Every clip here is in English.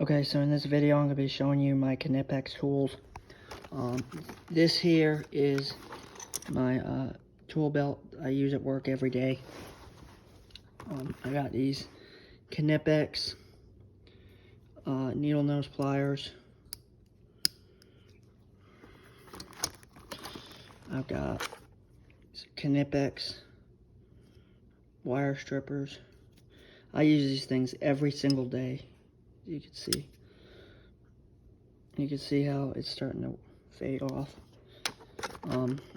Okay, so in this video I'm going to be showing you my Knipex tools. This here is my tool belt I use at work every day. I got these Knipex needle nose pliers. I've got Knipex wire strippers. I use these things every single day. You can see how it's starting to fade off.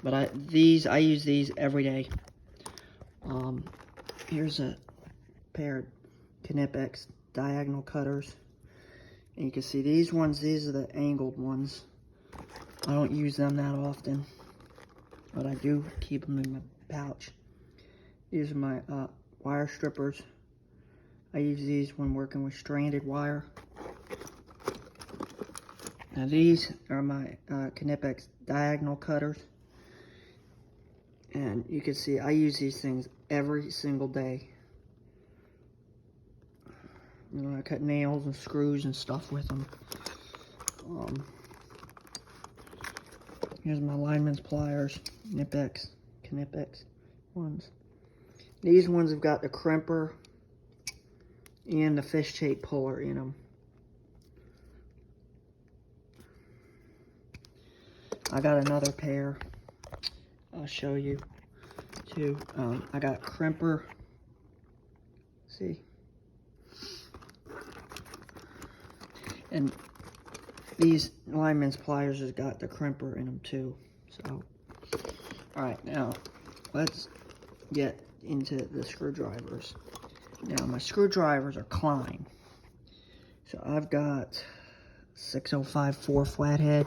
But I use these every day. Here's a pair of Knipex diagonal cutters, and you can see these are the angled ones. I don't use them that often, but I do keep them in my pouch. These are my wire strippers. I use these when working with stranded wire. Now these are my Knipex diagonal cutters. And you can see I use these things every single day. You know, I cut nails and screws and stuff with them. Here's my lineman's pliers, Knipex ones. These ones have got the crimper and the fish tape puller in them. I got another pair. I'll show you too. I got crimper. See? And these lineman's pliers has got the crimper in them too. So, alright, now let's get into the screwdrivers. Now my screwdrivers are Klein. So I've got 6054 flathead.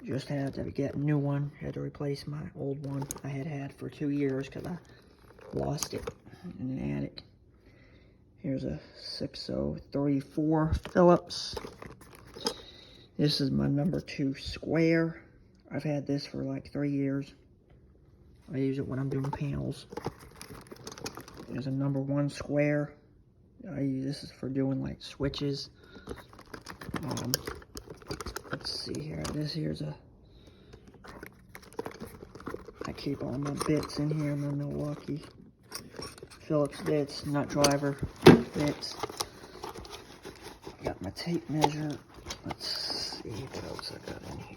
Just had to get a new one. Had to replace my old one I had for 2 years because I lost it in an attic. Here's a 6034 Phillips. This is my number 2 square. I've had this for like 3 years. I use it when I'm doing panels. There's a number 1 square. This is for doing like switches. Let's see here. This here's I keep all my bits in here, my Milwaukee Phillips bits, nut driver bits. Got my tape measure. Let's see what else I got in here.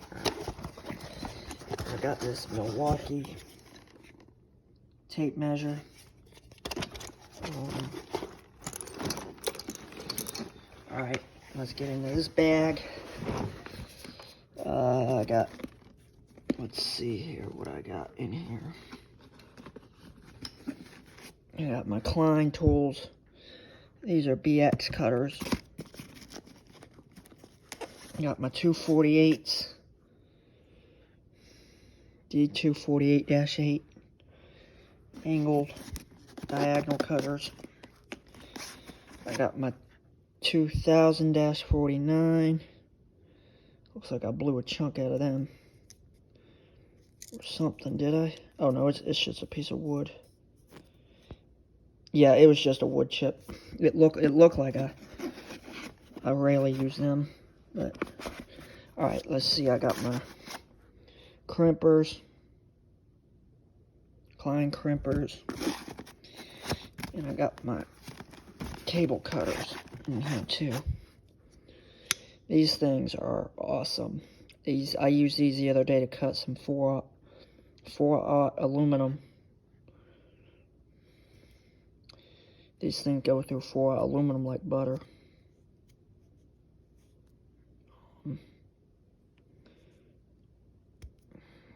I got this Milwaukee tape measure. Alright, let's get into this bag. I got, let's see here what I got in here. I got my Klein tools. These are BX cutters. I got my 248s. D248-8 angled diagonal cutters. I got my 2000-49. Looks like I blew a chunk out of them. Or something, did I? Oh no, it's just a piece of wood. Yeah, it was just a wood chip. It looked like I rarely use them. But alright, let's see. I got my crimpers. Klein crimpers. And I got my cable cutters in here too. These things are awesome. I used these the other day to cut some 4/0 aluminum. These things go through 4/0 aluminum like butter.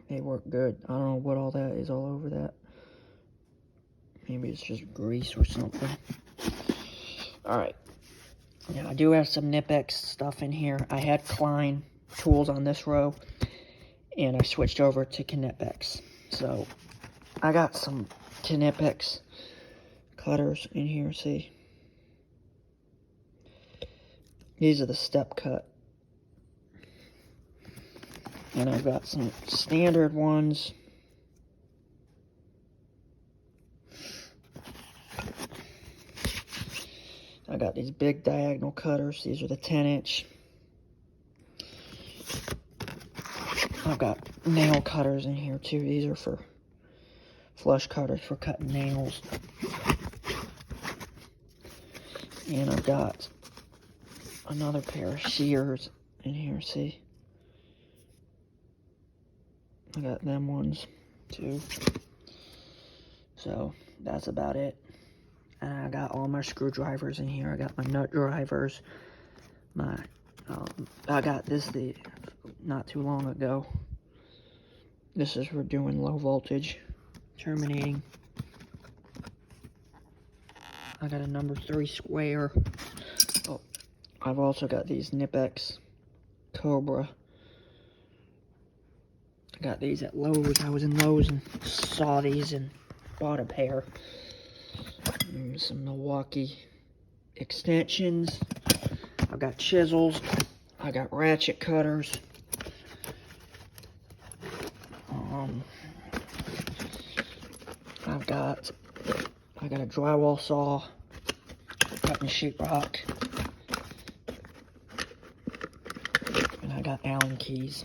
They work good. I don't know what all that is all over that. Maybe it's just grease or something. Alright. Now, I do have some Knipex stuff in here. I had Klein tools on this row, and I switched over to Knipex. So, I got some Knipex cutters in here, see? These are the step cut. And I've got some standard ones. I got these big diagonal cutters. These are the 10-inch. I've got nail cutters in here too. These are for flush cutters for cutting nails. And I've got another pair of shears in here, see? I got them ones too. So that's about it. And I got all my screwdrivers in here. I got my nut drivers. I got this not too long ago. This is for doing low voltage terminating. I got a number 3 square. Oh, I've also got these Knipex Cobra. I got these at Lowe's. I was in Lowe's and saw these and bought a pair. And some Milwaukee extensions. I've got chisels. I got ratchet cutters. I got a drywall saw, cutting sheetrock, and I got Allen keys.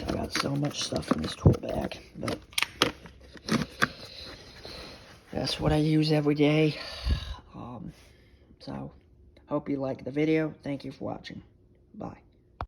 I got so much stuff in this tool bag, but that's what I use every day. So, hope you liked the video. Thank you for watching.